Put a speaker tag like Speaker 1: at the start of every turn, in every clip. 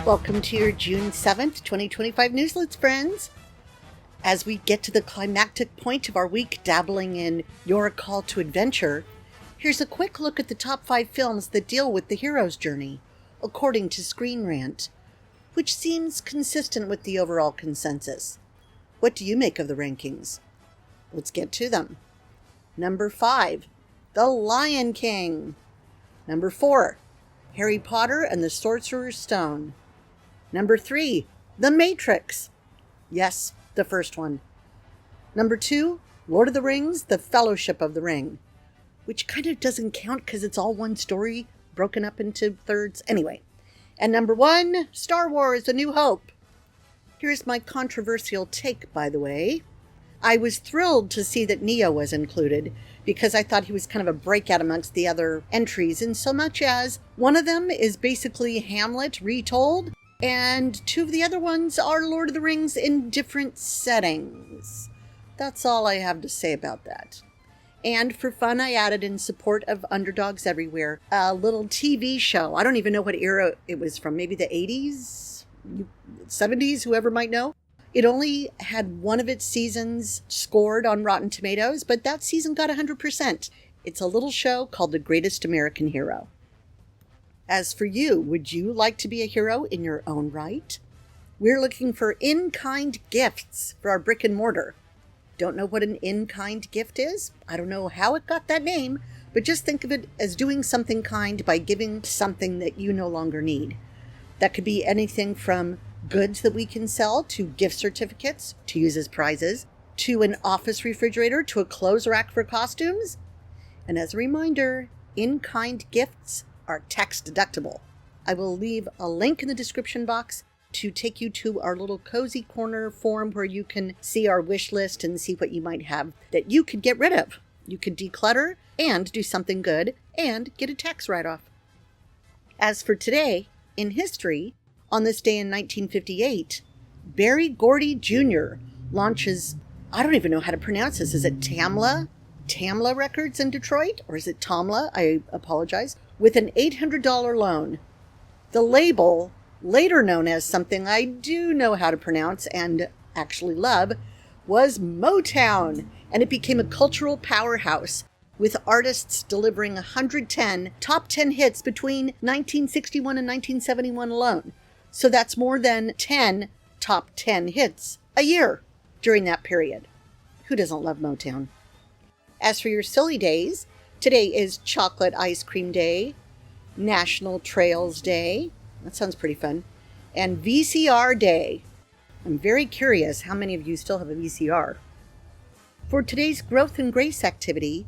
Speaker 1: Welcome to your June 7th, 2025 Newslets, friends. As we get to the climactic point of our week dabbling in Your Call to Adventure, here's a quick look at the top 5 films that deal with the hero's journey, according to Screen Rant, which seems consistent with the overall consensus. What do you make of the rankings? Let's get to them. Number 5, The Lion King. Number 4, Harry Potter and the Sorcerer's Stone. Number 3, The Matrix. Yes, the first one. Number 2, Lord of the Rings, The Fellowship of the Ring, which kind of doesn't count because it's all one story broken up into thirds. Anyway. And number 1, Star Wars, A New Hope. Here's my controversial take, by the way. I was thrilled to see that Neo was included because I thought he was kind of a breakout amongst the other entries, in so much as one of them is basically Hamlet retold, and 2 of the other ones are Lord of the Rings in different settings. That's all I have to say about that. And for fun, I added, in support of Underdogs Everywhere, a little TV show. I don't even know what era it was from. Maybe the 80s? 70s? Whoever might know. It only had one of its seasons scored on Rotten Tomatoes, but that season got 100%. It's a little show called The Greatest American Hero. As for you, would you like to be a hero in your own right? We're looking for in-kind gifts for our brick and mortar. Don't know what an in-kind gift is? I don't know how it got that name, but just think of it as doing something kind by giving something that you no longer need. That could be anything from goods that we can sell, to gift certificates to use as prizes, to an office refrigerator, to a clothes rack for costumes. And as a reminder, in-kind gifts are tax deductible. I will leave a link in the description box to take you to our little cozy corner form where you can see our wish list and see what you might have that you could get rid of. You could declutter and do something good and get a tax write-off. As for today, in history, on this day in 1958, Berry Gordy Jr. launches, I don't even know how to pronounce this. Is it Tamla? Tamla Records in Detroit? Or is it Tamla? I apologize. With an $800 loan. The label, later known as something I do know how to pronounce and actually love, was Motown, and it became a cultural powerhouse, with artists delivering 110 top 10 hits between 1961 and 1971 alone. So that's more than 10 top 10 hits a year during that period. Who doesn't love Motown? As for your silly days, today is Chocolate Ice Cream Day, National Trails Day, that sounds pretty fun, and VCR Day. I'm very curious how many of you still have a VCR. For today's Growth and Grace activity,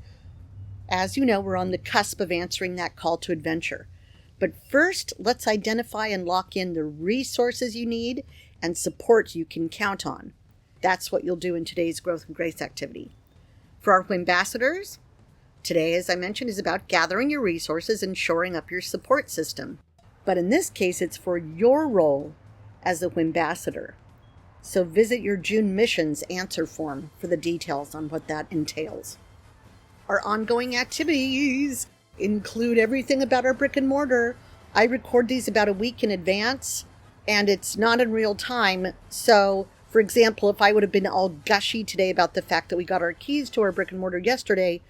Speaker 1: as you know, we're on the cusp of answering that call to adventure. But first, let's identify and lock in the resources you need and support you can count on. That's what you'll do in today's Growth and Grace activity. For our ambassadors, today, as I mentioned, is about gathering your resources and shoring up your support system. But in this case, it's for your role as a ambassador. So visit your June missions answer form for the details on what that entails. Our ongoing activities include everything about our brick and mortar. I record these about a week in advance, and it's not in real time. So, for example, if I would have been all gushy today about the fact that we got our keys to our brick and mortar yesterday,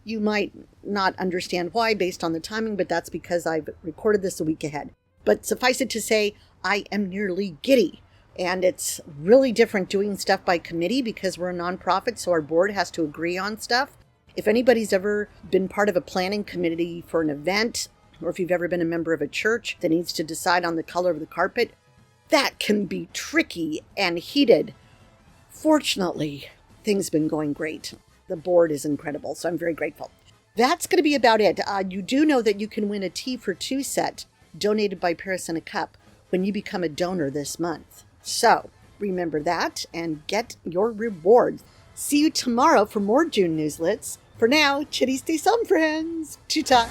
Speaker 1: you might not understand why based on the timing, but that's because I've recorded this a week ahead. But suffice it to say, I am nearly giddy. And it's really different doing stuff by committee because we're a nonprofit, so our board has to agree on stuff. If anybody's ever been part of a planning committee for an event, or if you've ever been a member of a church that needs to decide on the color of the carpet, that can be tricky and heated. Fortunately, things have been going great. The board is incredible, so I'm very grateful. That's going to be about it. You do know that you can win a Tea for Two set donated by Paris in a Cup when you become a donor this month. So remember that and get your rewards. See you tomorrow for more June Newslets. For now, chitty stay some friends. Chita.